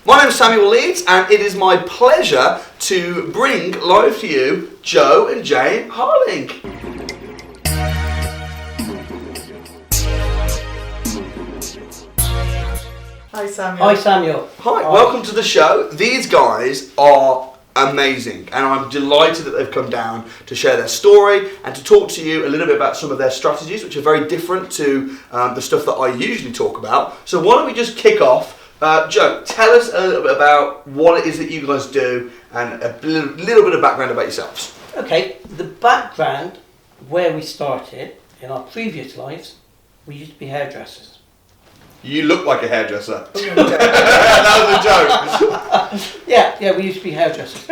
My name is Samuel Leeds, and it is my pleasure to bring live to you Joe and Jane Harling. Hi Samuel. Hi Samuel. Hi, welcome to the show. These guys are amazing, and I'm delighted that they've come down to share their story and to talk to you a little bit about some of their strategies, which are very different to the stuff that I usually talk about. So why don't we just kick off? Joe, tell us a little bit about what it is that you guys do and a little bit of background about yourselves. Okay, the background where we started in our previous lives, we used to be hairdressers. You look like a hairdresser. That was a joke. Yeah, we used to be hairdressers.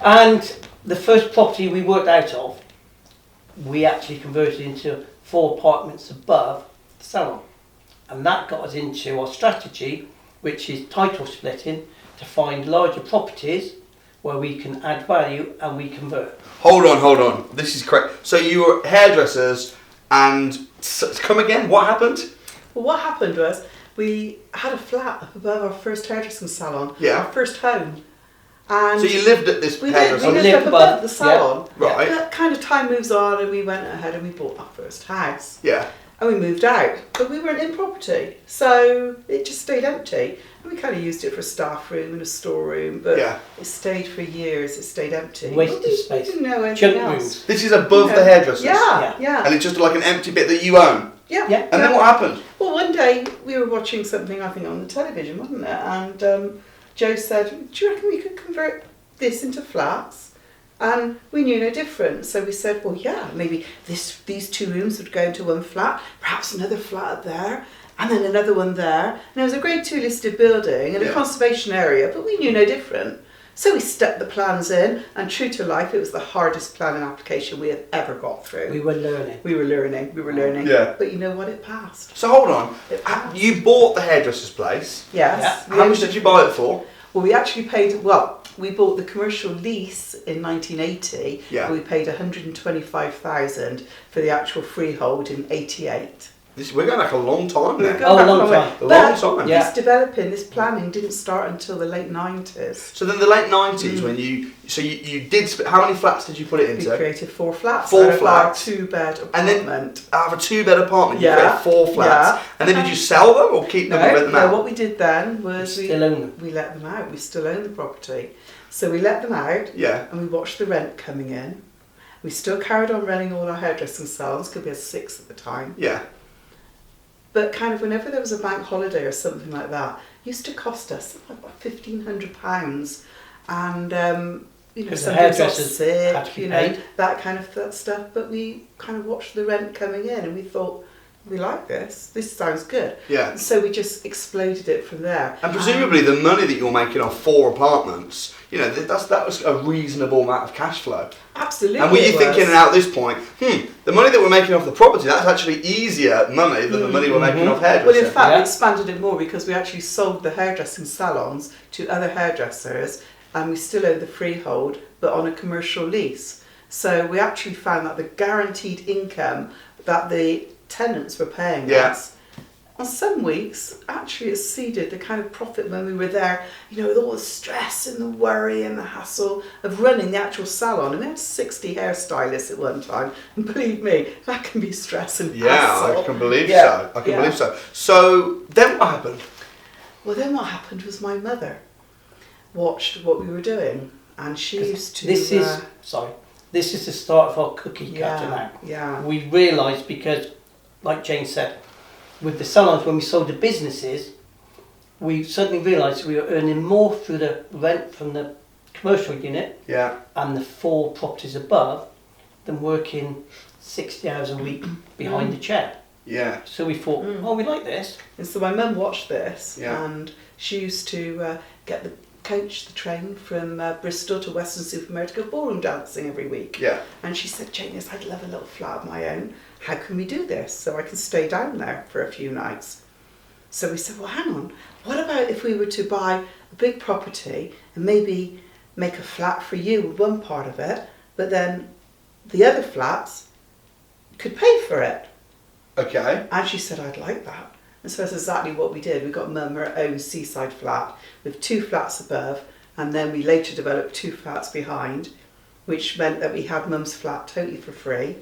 And the first property we worked out of, we actually converted into 4 apartments above the salon. And that got us into our strategy, which is title splitting, to find larger properties where we can add value and we convert. Hold on. This is correct. So you were hairdressers and come again, what happened? Well, what happened was we had a flat up above our first hairdressing salon, Yeah. our first home. And So you lived at this we hairdressing lived up above the salon. Yeah. Right. But kind of time moves on and we went ahead and we bought our first house. Yeah. And we moved out, but we weren't in property, so it just stayed empty. And we kind of used it for a staff room and a storeroom, but Yeah. it stayed for years. It stayed empty. Wasted We space. didn't know anything Junk else. rooms. This is above the hairdressers? Yeah. And it's just like an empty bit that you own? Yeah. And then what happened? Well, one day we were watching something, I think, on the television, wasn't it? And Joe said, "Do you reckon we could convert this into flats?" And we knew no different. So we said, well, yeah, maybe these 2 rooms would go into one flat, perhaps another flat up there, and then another one there. And it was a Grade 2 listed building in a conservation area, but we knew no different. So we stuck the plans in, and true to life, it was the hardest planning application we had ever got through. We were learning. We were learning. Yeah. But you know what? It passed. So hold on. It passed. You bought the hairdresser's place. Yes. Yeah. How much did you buy it for? Well, we actually paid, we bought the commercial lease in 1980. Yeah. And we paid 125,000 for the actual freehold in 88. We're going back a long time We're now. going back a long way. time. A long But time. Yeah. this planning didn't start until the late 90s. So then the late 90s when you did, how many flats did you put it We into? created 4 flats. 4 out of our flats. 2-bed And then apartment. out of a 2-bed apartment, you Yeah. created 4 flats. Yeah. And then did you sell them or keep them and rent them out? No, what we did then was We still own them. we let them out. We still own the property. So we let them out. Yeah. And we watched the rent coming in. We still carried on running all our hairdressing salons, because we had 6 at the time. Yeah. But kind of whenever there was a bank holiday or something like that, it used to cost us about £1,500. And, you know, Because the somebody's off hairdressers sick, had to be you know, paid. that kind of stuff. But we kind of watched the rent coming in and we thought, we like this. This sounds good. Yeah. And so we just exploded it from there. And presumably the money that you're making off 4 apartments, you know, that was a reasonable amount of cash flow. Absolutely. And were you it thinking was. at this point, the money that we're making off the property, that's actually easier money than the money we're making off hairdressing? Well, in fact, Yeah. we expanded it more because we actually sold the hairdressing salons to other hairdressers, and we still own the freehold, but on a commercial lease. So we actually found that the guaranteed income that the tenants were paying us, on some weeks, actually exceeded the kind of profit when we were there, you know, with all the stress and the worry and the hassle of running the actual salon. And we had 60 hairstylists at one time, and believe me, that can be stress and hassle. I can believe Yeah. so. I can believe so. So then what happened? Well, then what happened was my mother watched what we were doing, and she used to... This is the start of our cookie cutter now. Yeah. We realised, because, like Jane said, with the salons, when we sold the businesses, we suddenly realised we were earning more through the rent from the commercial unit and the 4 properties above than working 60 hours a week behind the chair. Yeah. So we thought, we like this. And so my mum watched this, Yeah. and she used to get the train from Bristol to Weston-super-Mare to go ballroom dancing every week. Yeah. And she said, Jane, I'd love a little flat of my own. How can we do this so I can stay down there for a few nights? So we said, well, hang on. What about if we were to buy a big property and maybe make a flat for you with one part of it, but then the other flats could pay for it? Okay. And she said, I'd like that. And so that's exactly what we did. We got Mum her own seaside flat with 2 flats above, and then we later developed 2 flats behind, which meant that we had Mum's flat totally for free,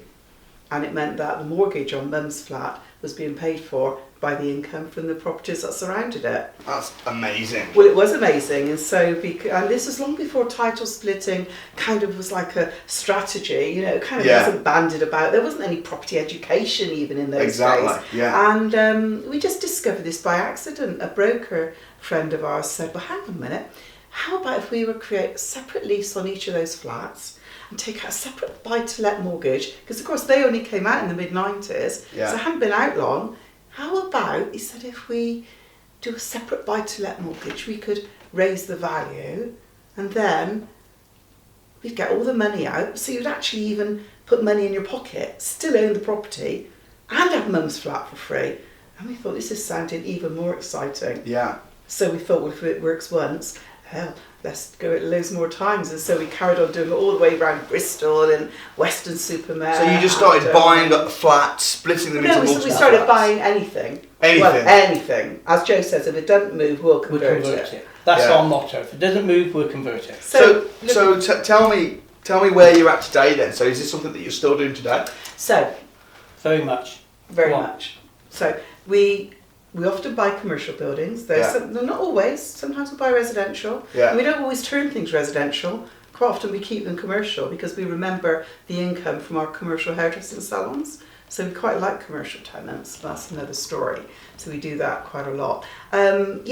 and it meant that the mortgage on Mum's flat was being paid for by the income from the properties that surrounded it. That's amazing. Well, it was amazing, and so and this was long before title splitting kind of was like a strategy. You know, it kind of wasn't bandied about. There wasn't any property education even in those days. Yeah. And we just discovered this by accident. A broker friend of ours said, "Well, hang on a minute. How about if we would create a separate lease on each of those flats and take out a separate buy-to-let mortgage? Because of course they only came out in the mid-90s, so it hadn't been out long. How about," he said, "if we do a separate buy-to-let mortgage, we could raise the value and then we'd get all the money out, so you'd actually even put money in your pocket, still own the property and have Mum's flat for free." And we thought, this is sounding even more exciting. Yeah. So we thought, well, if it works once, hell, let's go it loads more times. And so we carried on doing it all the way around Bristol and Western-super-Mare. So you just started buying up flats, splitting them into multiple we started flats. buying anything. Anything? Well, anything. As Joe says, if it doesn't move, we'll convert it. That's our motto. If it doesn't move, we'll convert it. So tell me where you're at today then. So is this something that you're still doing today? So, very much. Very much. So we often buy commercial buildings. They're not always. Sometimes we buy residential. Yeah. And we don't always turn things residential. Quite often we keep them commercial because we remember the income from our commercial hairdressing salons. So we quite like commercial tenants. That's another story. So we do that quite a lot. But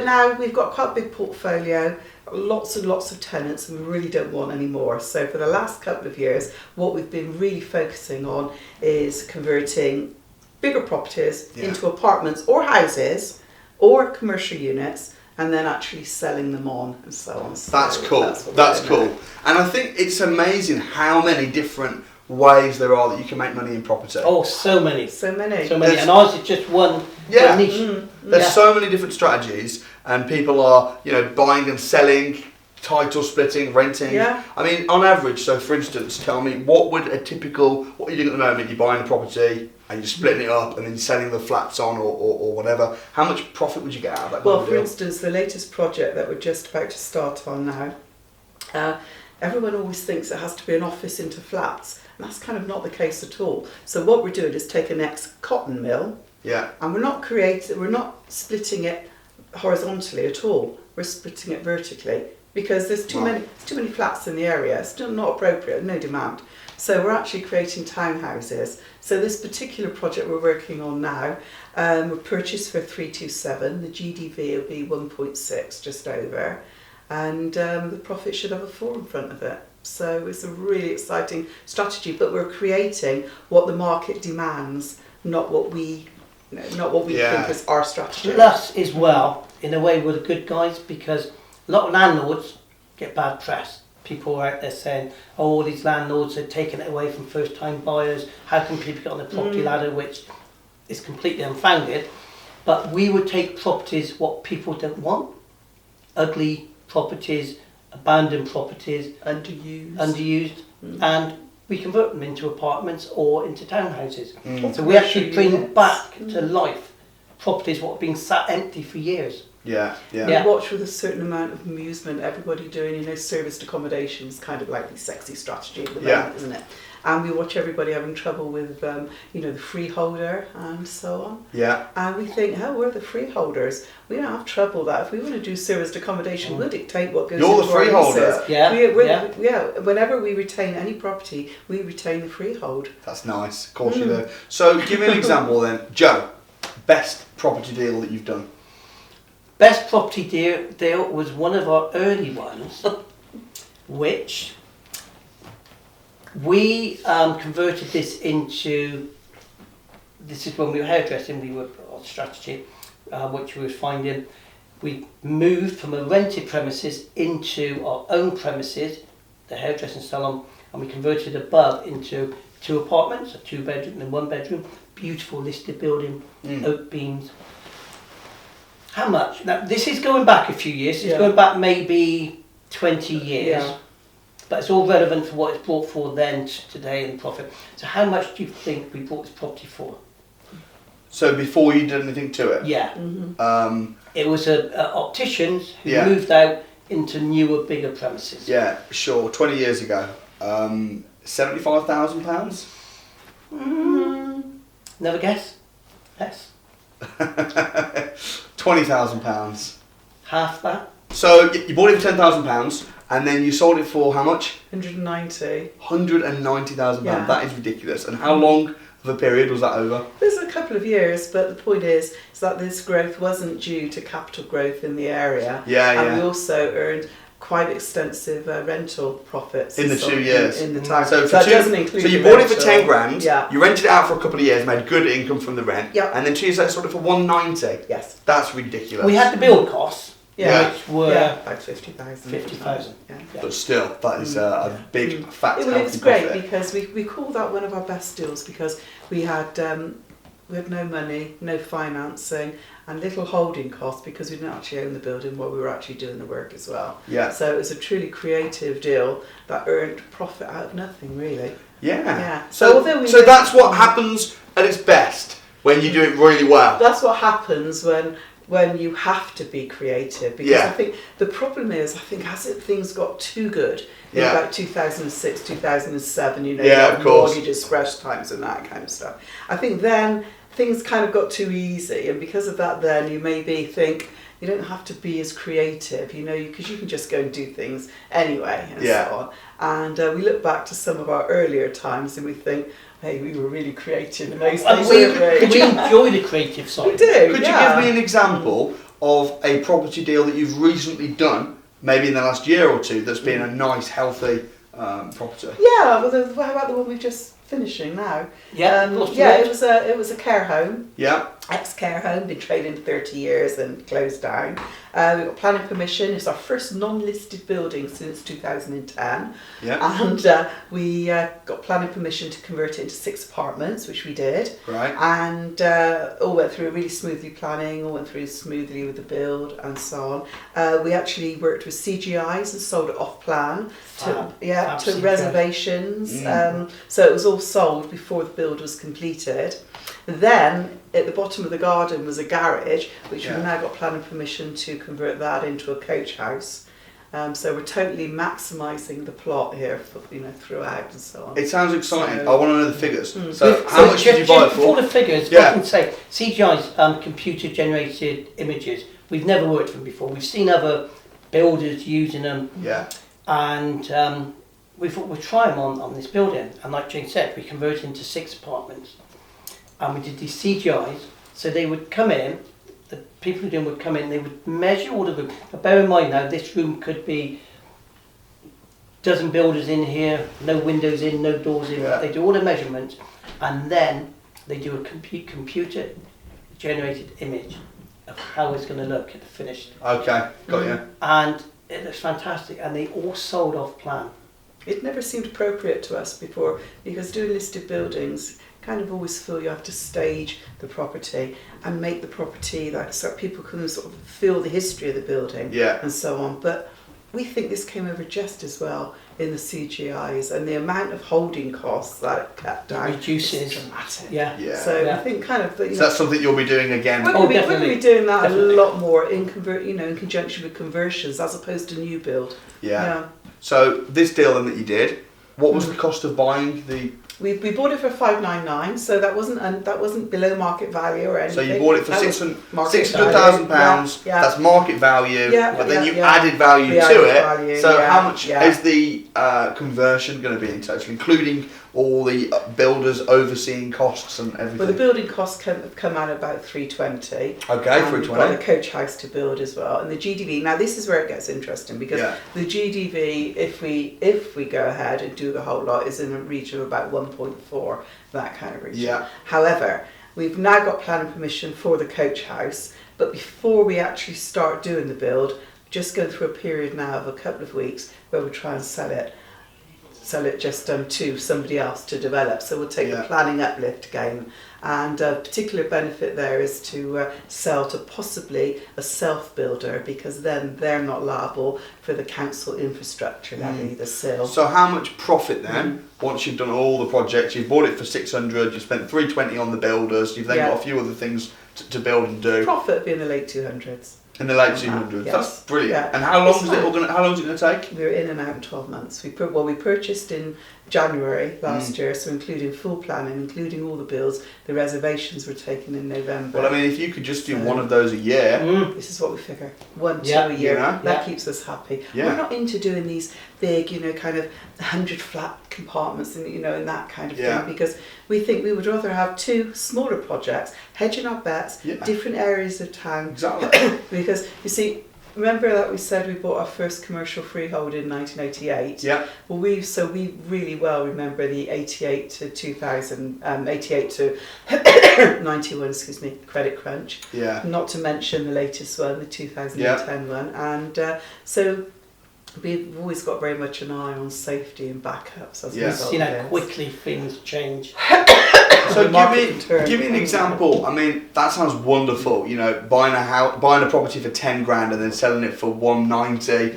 now we've got quite a big portfolio, lots and lots of tenants, and we really don't want any more. So for the last couple of years, what we've been really focusing on is converting bigger properties into apartments or houses or commercial units, and then actually selling them on and so on. So that's cool. That's cool. And I think it's amazing how many different ways there are that you can make money in property. Oh, so many. And ours is just one niche. There's so many different strategies, and people are, buying and selling, title splitting, renting. Yeah. I mean, on average, so for instance, tell me, what are you doing at the moment? You're buying a property and you're splitting it up and then selling the flats on or whatever. How much profit would you get out of that? Well, for instance, the latest project that we're just about to start on now, everyone always thinks it has to be an office into flats, and that's kind of not the case at all. So what we're doing is take an ex-cotton mill, and we're not splitting it horizontally at all. We're splitting it vertically because there's too many flats in the area. It's still not appropriate, no demand. So we're actually creating townhouses. So this particular project we're working on now, we're purchased for 327. The GDV will be 1.6, just over, and the profit should have a 4 in front of it. So it's a really exciting strategy, but we're creating what the market demands, not what we think is our strategy. Plus, as well, in a way, we're the good guys because a lot of landlords get bad press. People are out there saying, "Oh, all these landlords are taking it away from first-time buyers. How can people get on the property ladder?" Which is completely unfounded. But we would take properties what people don't want, ugly properties, abandoned properties, underused, and we convert them into apartments or into townhouses. So we actually bring back to life properties what have been sat empty for years. We watch with a certain amount of amusement everybody doing, serviced accommodation is kind of like the sexy strategy at the moment, isn't it? And we watch everybody having trouble with, the freeholder and so on. Yeah. And we think, we're the freeholders. We don't have trouble that. If we want to do serviced accommodation, we'll dictate what goes into You're the freeholder. Whenever we retain any property, we retain the freehold. That's nice. Of course you do. So give me an example then. Joe, best property deal that you've done? Best property deal was one of our early ones, which we converted this into. This is when we were hairdressing. We were on strategy, which we were finding. We moved from a rented premises into our own premises, the hairdressing salon, and we converted above into 2 apartments, a 2-bedroom and 1-bedroom, beautiful listed building, oak beams. How much? Now, this is going back a few years. It's going back maybe 20 years. Yeah. But it's all relevant for what it's bought for then, today, and profit. So how much do you think we bought this property for? So before you did anything to it? Yeah. Mm-hmm. It was a opticians who Yeah. moved out into newer, bigger premises. Yeah, sure. 20 years ago. £75,000? Never guess. Less. £20,000. Half that. So you bought it for £10,000 and then you sold it for how much? 190. £190,000. Yeah. That is ridiculous. And how long of a period was that over? There's a couple of years, but the point is that this growth wasn't due to capital growth in the area. Yeah, And yeah. we also earned quite extensive rental profits In the 2 years. in the time. So, that doesn't include. so you the bought it for rental. 10 grand. Yeah. You rented it out for a couple of years, made good income from the rent. Yeah. And then 2 years later sold it for 190. Yes. That's ridiculous. We had the build costs, Yeah. which were Yeah, about 50,000. 50,000. Yeah. But still, that is a big fat Well, it healthy was great profit. because we called that one of our best deals because we had no money, no financing, and little holding costs because we didn't actually own the building while we were actually doing the work as well. Yeah. So it was a truly creative deal that earned profit out of nothing, really. Yeah. Yeah. So, although we so that's what happens at its best when you do it really well. That's what happens when you have to be creative, because Yeah. I think the problem is, as things got too good in Yeah. about 2006, 2007, Yeah, like of course. mortgage express times and that kind of stuff. I think then things kind of got too easy, and because of that, then you maybe think you don't have to be as creative, because you can just go and do things anyway and Yeah. so on. And we look back to some of our earlier times and we think, hey, we were really creative in those And days, we weren't we? enjoy the creative We side. do. Could yeah. you give me an example of a property deal that you've recently done, maybe in the last year or two, that's been a nice, healthy property? Yeah, well, how about the one we're just finishing now? Yeah, It was a care home, Yeah. ex-care home, been trading 30 years and closed down. We got planning permission. It's our first non-listed building since 2010. Yeah. And we got planning permission to convert it into 6 apartments, which we did. Right. And all went through really smoothly planning, all went through smoothly with the build and so on. We actually worked with CGIs and sold it off plan Fab to CGIs. reservations. So it was all sold before the build was completed. Then at the bottom of the garden was a garage, which we've now got planning permission to convert that into a coach house. So we're totally maximising the plot here, throughout and so on. It sounds exciting. So- I want to know the figures. So how much did you buy it Before for? the figures, Yeah. I can say CGI's computer generated images. We've never worked with them before. We've seen other builders using them, Yeah. and we thought we'd try them on this building. And like Jane said, we converted into 6 apartments, and we did these CGIs. So they would come in. The people who do them would come in, they would measure all the rooms. But bear in mind now, this room could be dozen builders in here, no windows in, no doors in. Yeah. They do all the measurements, and then they do a computer generated image of how it's going to look at the finished. Okay. Got you. And it looks fantastic, and they all sold off plan. It never seemed appropriate to us before, because doing listed buildings kind of always feel you have to stage the property and make the property so people can sort of feel the history of the building Yeah. and so on. But we think this came over just as well in the CGIs, and the amount of holding costs that it cut down Reduces. is dramatic. Yeah. Yeah. So Yeah. I think kind of So that's something you'll be doing again. we're Oh, going to definitely. be doing that Definitely. a lot more in conjunction with conversions as opposed to new build. Yeah. So this deal then that you did, what was the cost of buying the? We bought it for £599, so that wasn't below market value or anything. So you bought it for That was market £600,000. value. Yeah. That's market value. Yeah, But then yeah, you yeah. added value We to added it. value, So yeah, how much yeah. is the conversion going to be in total, including all the builders overseeing costs and everything? Well, the building costs come out about £320. Okay, And we've got £320. the coach house to build as well, and the GDV. Now this is where it gets interesting, because Yeah. the GDV, if we go ahead and do the whole lot, is in a region of about 1.4, that kind of region. Yeah. However, we've now got planning permission for the coach house, but before we actually start doing the build, just going through a period now of a couple of weeks where we try and sell it sell it just to somebody else to develop. So we'll take the planning uplift again. And a particular benefit there is to sell to possibly a self-builder, because then they're not liable for the council infrastructure levy, the SIL. So how much profit then, once you've done all the projects, you've bought it for 600, you've spent 320 on the builders, you've then got a few other things to build and do. Profit would be in the late 200s. In the late 200s, yes. That's brilliant. Yeah. And how long is it all going? How long is it going to take? We were in and out in 12 months. We purchased in January last year, so including full planning, including all the bills. The reservations were taken in November. Well, I mean, if you could just do one of those a year, this is what we figure: 1, 2 a year. That keeps us happy. Yeah. We're not into doing these big, kind of 100 flat compartments and and that kind of thing, because we think we would rather have 2 smaller projects, hedging our bets, different areas of town. Exactly. Because you see, remember that we said we bought our first commercial freehold in 1988? Yeah. Well, we really well remember the 88 to 2000, 88 to 91, excuse me, credit crunch. Yeah. Not to mention the latest one, the 2010 one. And so we've always got very much an eye on safety and backups as a result. See how quickly things change. So give me an example. I mean, that sounds wonderful. Buying a property for 10 grand and then selling it for 190,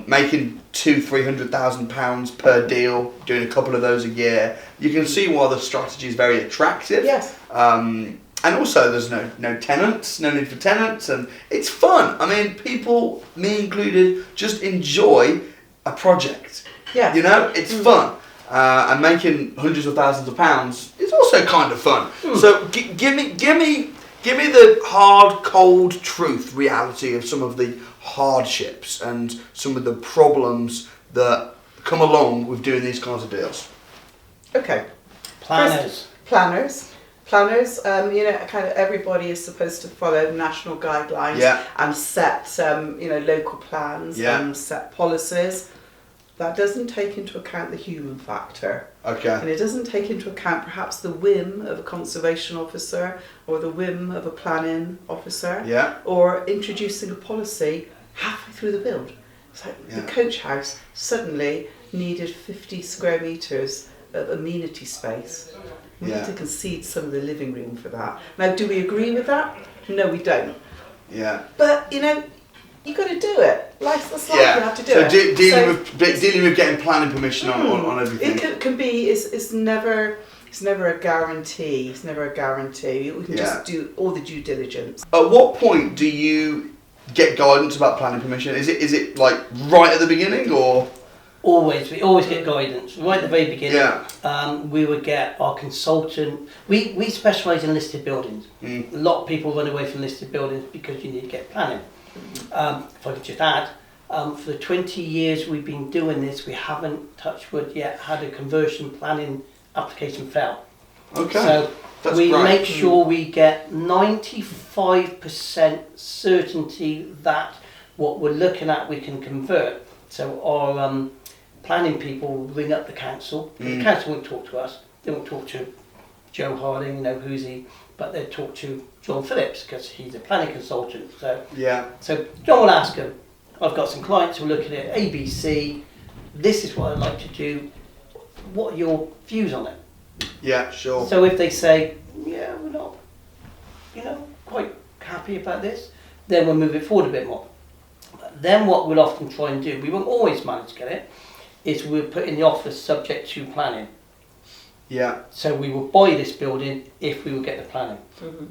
making £200,000-300,000 per deal, doing a couple of those a year. You can see why the strategy is very attractive. Yes. And also, there's no tenants, no need for tenants, and it's fun. I mean, people, me included, just enjoy a project. Yeah. It's fun. And making hundreds of thousands of pounds is also kind of fun. So give me the hard, cold truth, reality of some of the hardships and some of the problems that come along with doing these kinds of deals. Okay. Planners. Planners. Kind of everybody is supposed to follow national guidelines and set, local plans and set policies. That doesn't take into account the human factor. Okay. And it doesn't take into account perhaps the whim of a conservation officer or the whim of a planning officer. Yeah. Or introducing a policy halfway through the build. It's like the coach house suddenly needed 50 square metres of amenity space. We need to concede some of the living room for that. Now, do we agree with that? No, we don't. Yeah. But, you got to do it. That's life, you have to do it. So dealing with getting planning permission on everything. It can be. It's never a guarantee. It's never a guarantee. We can just do all the due diligence. At what point do you get guidance about planning permission? Is it like right at the beginning or? We always get guidance right at the very beginning. Yeah. We would get our consultant. We specialise in listed buildings. A lot of people run away from listed buildings because you need to get planning. If I could just add, for the 20 years we've been doing this, we haven't, touched wood, yet had a conversion planning application fail. Okay. So that's we great. make sure we get 95% certainty that what we're looking at we can convert. So our planning people will ring up the council. The council won't talk to us. They won't talk to Joe Harling, who's he, but they'll talk to John Phillips because he's a planning consultant. So John will ask him, I've got some clients who are looking at ABC, this is what I'd like to do, what are your views on it? Yeah, sure. So if they say, we're not, quite happy about this, then we'll move it forward a bit more. Then what we'll often try and do, we won't always manage to get it, is we'll put in the offer subject to planning. Yeah. So we will buy this building if we will get the planning.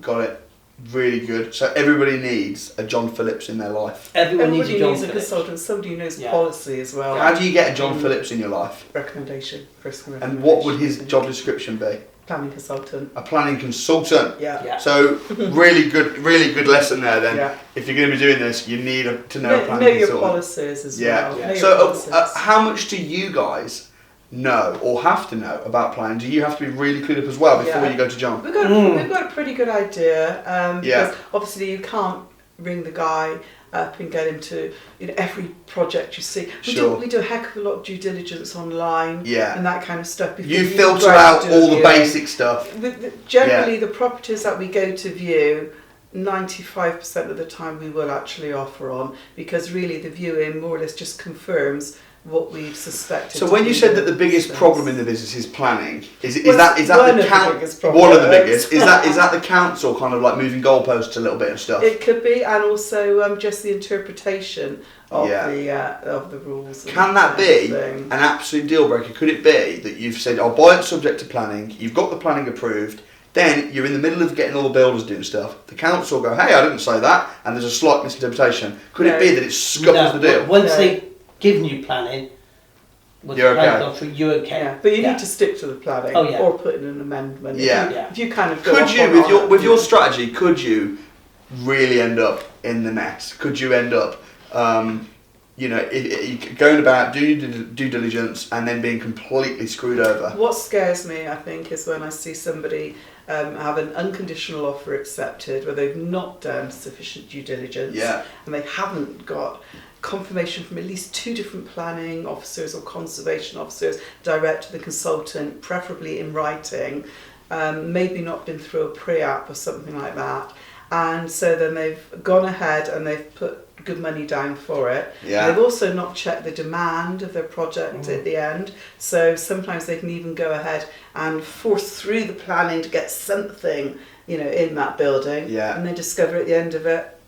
Got it. Really good. So everybody needs a John Phillips in their life. Everybody needs a John Phillips. Consultant, somebody who knows policy as well. How do you get a John Phillips in your life? Personal recommendation. And what would his job description be? Planning consultant. A planning consultant. Yeah. So really good lesson there then. Yeah. If you're going to be doing this, you need to know a planning consultant. Know your policies as well. Yeah. So how much do you guys know or have to know about planning? Do you have to be really clued up as well before you go to John? We've got a pretty good idea. Because obviously you can't ring the guy up and get him to every project you see. We do a heck of a lot of due diligence online and that kind of stuff. You filter out all the basic stuff. Generally, the properties that we go to view, 95% of the time we will actually offer on, because really the viewing more or less just confirms what we've suspected. So to when be you said that the biggest instance. problem in the business is planning, is Well, that one the of the biggest problems. one of the biggest? Is that the council kind of like moving goalposts a little bit and stuff? It could be, and also just the interpretation of Yeah. the rules. and Can that be thing. an absolute deal breaker? Could it be that you've said, I'll buy it subject to planning, you've got the planning approved, then you're in the middle of getting all the builders doing stuff, the council go, hey, I didn't say that, and there's a slight misinterpretation. Could it be that it scuppers the deal? Once they've given you planning, with You're the plan okay. gone through, you're okay. Yeah, but you need to stick to the planning, Oh, yeah. or put in an amendment. Yeah. If you kind of go Could off you, on with your it, strategy, could you really end up in the net? Could you end up, going about due diligence and then being completely screwed over? What scares me, I think, is when I see somebody have an unconditional offer accepted where they've not done sufficient due diligence, and they haven't got confirmation from at least 2 different planning officers or conservation officers direct to the consultant, preferably in writing, maybe not been through a pre-app or something like that, and so then they've gone ahead and they've put good money down for it. Yeah. They've also not checked the demand of their project at the end, so sometimes they can even go ahead and force through the planning to get something, in that building, and they discover at the end of it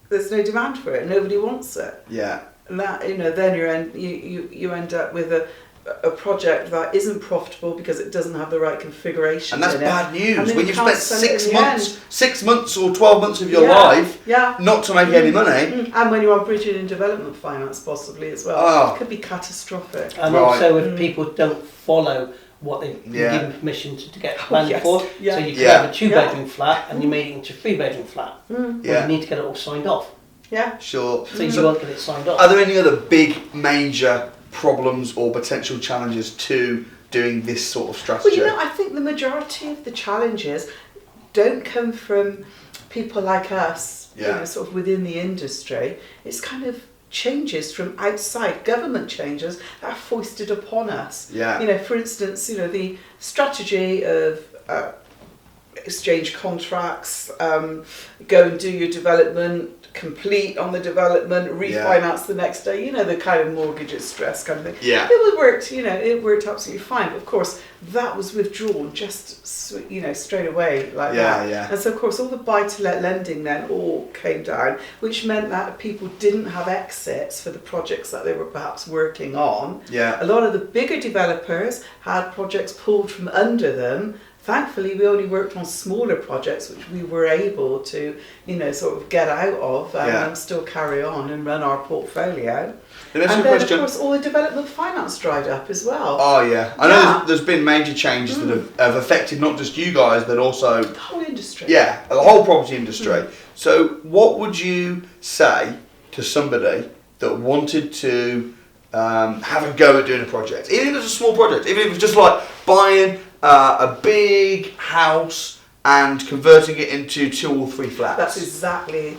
there's no demand for it, nobody wants it. Yeah. And that, then you end up with a project that isn't profitable because it doesn't have the right configuration. And that's in bad it. news. And then When you you've can't spent sell it 6 in the months, end. 6 months or 12 months of your life, not to make any money. And when you are bridging in development finance possibly as well, it could be catastrophic. And also if people don't follow what they've been given permission to get planning for. So you could have a 2-bedroom flat and you made it into a 3-bedroom flat. Well, you need to get it all signed off. Yeah. Sure. So you won't get it signed off. Are there any other big major problems or potential challenges to doing this sort of strategy? Well, I think the majority of the challenges don't come from people like us, sort of within the industry. It's kind of changes from outside, government changes that are foisted upon us. Yeah. For instance, the strategy of exchange contracts, go and do your development, complete on the development, refinance the next day, the kind of mortgage at stress kind of thing. Yeah. It worked absolutely fine. But of course, that was withdrawn just, straight away like that. Yeah. And so of course, all the buy-to-let lending then all came down, which meant that people didn't have exits for the projects that they were perhaps working on. Yeah. A lot of the bigger developers had projects pulled from under them. Thankfully, we only worked on smaller projects, which we were able to, sort of get out of and still carry on and run our portfolio. And then, of course, all the development finance dried up as well. Oh, yeah. I know there's been major changes that have affected not just you guys, but also The whole industry. Yeah, the whole property industry. So what would you say to somebody that wanted to have a go at doing a project? Even if it's a small project, even if it's just like buying a big house and converting it into 2 or 3 flats. That's exactly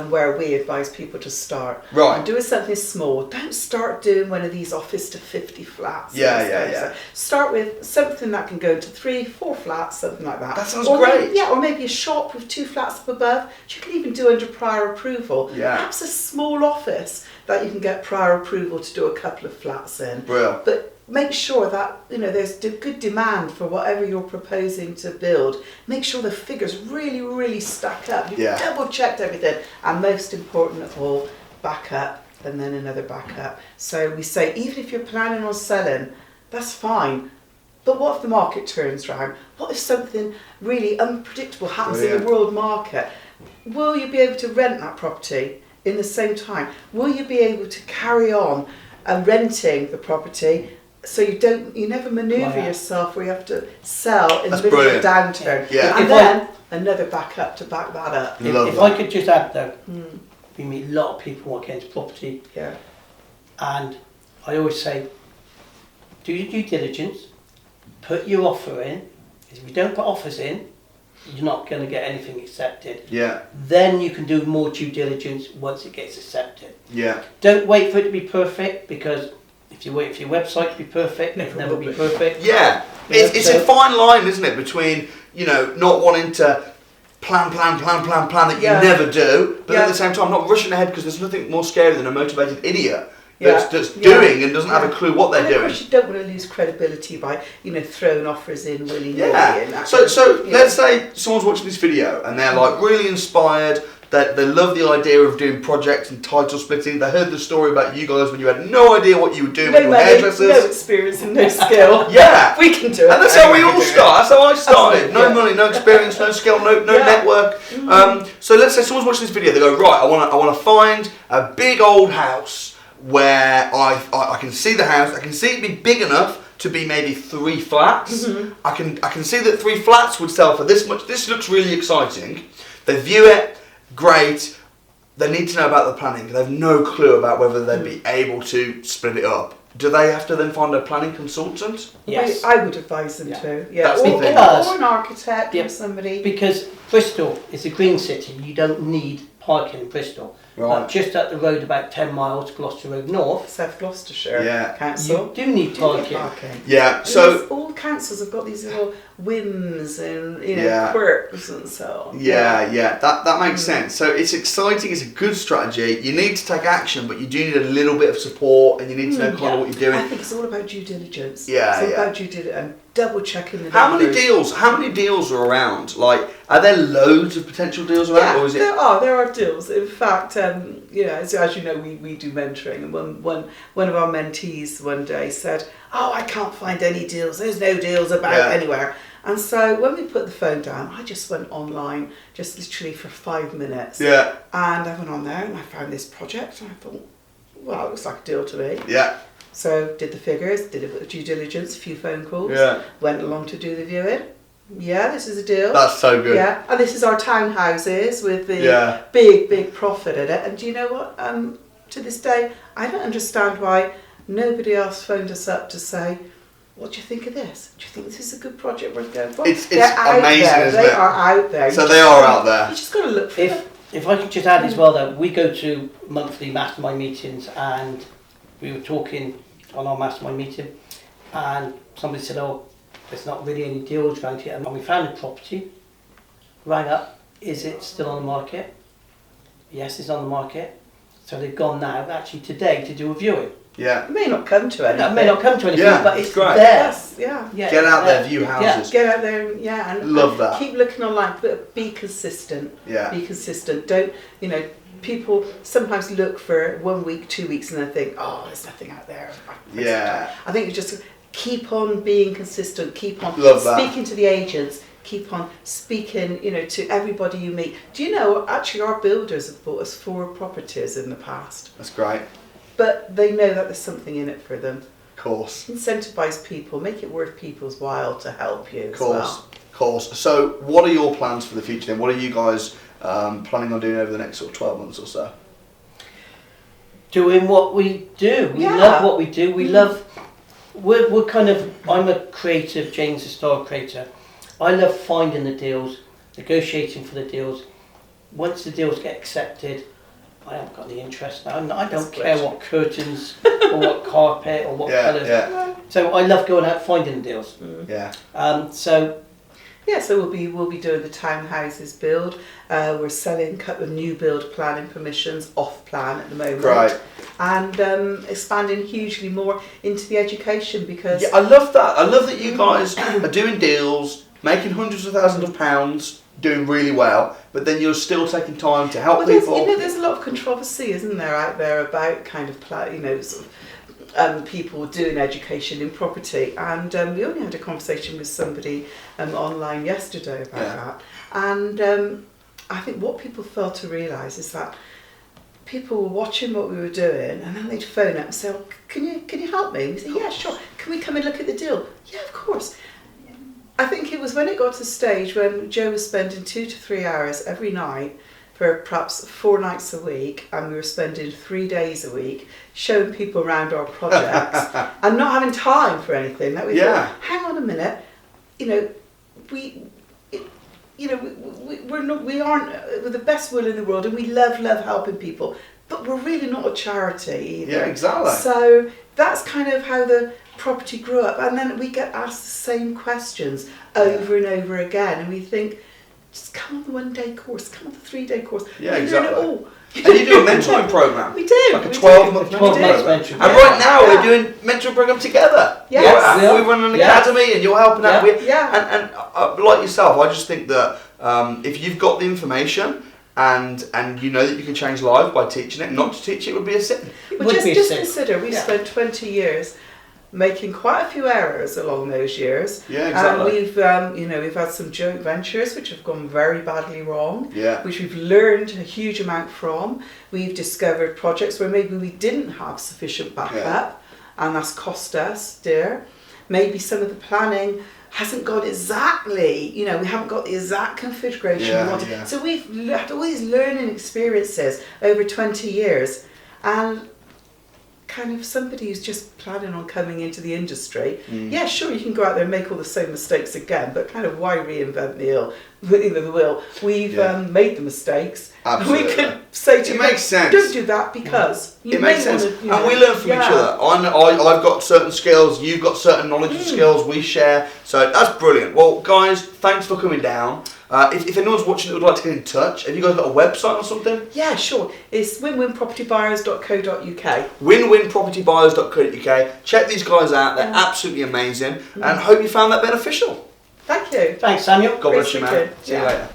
where we advise people to start. Right. And do something small. Don't start doing one of these office to 50 flats. Yeah. Start with something that can go into 3, 4 flats, something like that. That sounds great. Or maybe a shop with 2 flats up above, which you can even do under prior approval. Yeah. Perhaps a small office that you can get prior approval to do a couple of flats in. Brilliant. But make sure that there's good demand for whatever you're proposing to build. Make sure the figures really, really stack up. You've double checked everything, and most important of all, back up and then another backup. So we say, even if you're planning on selling, that's fine. But what if the market turns around? What if something really unpredictable happens in the world market? Will you be able to rent that property in the same time? Will you be able to carry on renting the property? So you never manoeuvre yourself where you have to sell in the middle of a downturn. Yeah. And then another backup to back that up. If I could just add though, we meet a lot of people who want to get into property. Yeah. And I always say, do your due diligence, put your offer in. If you don't put offers in, you're not going to get anything accepted. Yeah. Then you can do more due diligence once it gets accepted. Yeah. Don't wait for it to be perfect, because if you wait for your website to be perfect, it'll never be perfect. Yeah. It's a fine line, isn't it, between, not wanting to plan that you never do, but at the same time not rushing ahead, because there's nothing more scary than a motivated idiot, that's doing and doesn't have a clue what they're and doing. Of course, you don't want to lose credibility by throwing offers in willy-nilly. Yeah. So let's say someone's watching this video and they're like really inspired. They love the idea of doing projects and title splitting. They heard the story about you guys when you had no idea what you were doing when you were hairdressers. No experience and no skill. Yeah. We can do it. And that's how we all start. That's how I started. Absolutely, No money, no experience, no skill, no network. So let's say someone's watching this video. They go, right, I want to find a big old house where I can see the house. I can see it be big enough to be maybe 3 flats. I can see that 3 flats would sell for this much. This looks really exciting. They view it. Great. They need to know about the planning. They have no clue about whether they'd be able to split it up. Do they have to then find a planning consultant? Yes. I would advise them to. Yeah. That's the thing. Or an architect or somebody. Because Bristol is a green city. You don't need parking in Bristol. Right. Just up the road about 10 miles, Gloucester Road North. South Gloucestershire Council. You do need parking. Yeah. So all councils have got these little whims and quirks and so on. Yeah. That makes sense. So it's exciting. It's a good strategy. You need to take action, but you do need a little bit of support, and you need to know kind of what you're doing. I think it's all about due diligence. Yeah. It's all about due diligence and double checking the How numbers. How many deals are around? Like, are there loads of potential deals around, or is it? There are deals. In fact, as you know, we do mentoring, and one of our mentees one day said, "Oh, I can't find any deals. There's no deals about anywhere." And so when we put the phone down, I just went online, just literally for 5 minutes. Yeah. And I went on there and I found this project, and I thought, well, it looks like a deal to me. Yeah. So did the figures, did a bit of due diligence, a few phone calls. Yeah. Went along to do the viewing. Yeah, this is a deal. That's so good. Yeah, and this is our townhouses with the big profit in it. And do you know what? To this day, I don't understand why nobody else phoned us up to say, what do you think of this? Do you think this is a good project worth going for? It's amazing, isn't it? They are out there. So they are out there. You just got to look for them. If I could just add as well, though, we go to monthly mastermind meetings, and we were talking on our mastermind meeting, and somebody said, "Oh, there's not really any deals around here." And we found a property, rang up, "Is it still on the market?" "Yes, it's on the market." So they've gone now, actually today, to do a viewing. Yeah. It may not come to anything. It may not come to anything, but it's great. there. Yes, yeah. Get out there, view houses. Get out there, and Love that. Keep looking online, but be consistent. Yeah. Be consistent. Don't, people sometimes look for 1 week, 2 weeks, and then think, oh, there's nothing out there. Yeah. I think you just keep on being consistent. Keep on speaking to the agents. Keep on speaking, to everybody you meet. Do you know, actually, our builders have bought us 4 properties in the past. That's great. But they know that there's something in it for them. Of course. Incentivise people, make it worth people's while to help you. Of course. So, what are your plans for the future then? What are you guys planning on doing over the next sort of 12 months or so? Doing what we do. We love what we do. We love. We're kind of. I'm a creative. Jane's a star creator. I love finding the deals, negotiating for the deals. Once the deals get accepted, I haven't got any interest now. I don't care what curtains or what carpet or what colours. Yeah. So I love going out finding the deals. Yeah. So we'll be doing the townhouses build. We're selling a couple of new build planning permissions off plan at the moment. Right. And expanding hugely more into the education because I love that. I love that you guys are doing deals, making hundreds of thousands of pounds, doing really well, but then you're still taking time to help people. There's a lot of controversy, isn't there, out there about kind of people doing education in property, and we only had a conversation with somebody online yesterday about that, and I think what people fail to realise is that people were watching what we were doing, and then they'd phone up and say, "Oh, can you help me?" And we say, "Yeah, sure. Can we come and look at the deal?" "Yeah, of course." I think it was when it got to the stage when Joe was spending 2 to 3 hours every night for perhaps 4 nights a week, and we were spending 3 days a week showing people around our projects and not having time for anything. That we thought, hang on a minute, we aren't with the best will in the world, and we love helping people, but we're really not a charity either. Yeah, exactly. So that's kind of how the property grew up, and then we get asked the same questions over and over again, and we think, just come on the 1 day course, come on the 3 day course. Yeah, we exactly. learn it all. And you do a mentoring program. We do. Like a we 12-month do. 12 We months do. mentoring. And right now we're doing mentoring program together. Yes. We run an academy and you're helping out. Yeah. And like yourself, I just think that if you've got the information and you know that you can change lives by teaching it, not to teach it would be a sin. But just consider, we've spent 20 years making quite a few errors along those years. Yeah, exactly. And we've had some joint ventures which have gone very badly wrong, which we've learned a huge amount from. We've discovered projects where maybe we didn't have sufficient backup, and that's cost us dear. Maybe some of the planning hasn't got exactly, we haven't got the exact configuration we wanted. So we've had all these learning experiences over 20 years, and kind of somebody who's just planning on coming into the industry, sure, you can go out there and make all the same mistakes again, but kind of why reinvent the wheel? We've made the mistakes. Absolutely. And we can say to you, makes sense. Don't do that because you it may makes sense. want to, And we learn from each other. I've got certain skills, you've got certain knowledge and skills, we share. So that's brilliant. Well, guys, thanks for coming down. If anyone's watching that would like to get in touch, have you guys got a website or something? Yeah, sure. It's winwinpropertybuyers.co.uk. winwinpropertybuyers.co.uk. Check these guys out. They're absolutely amazing. And hope you found that beneficial. Thank you. Thanks, Samuel. God bless you, man. See you later.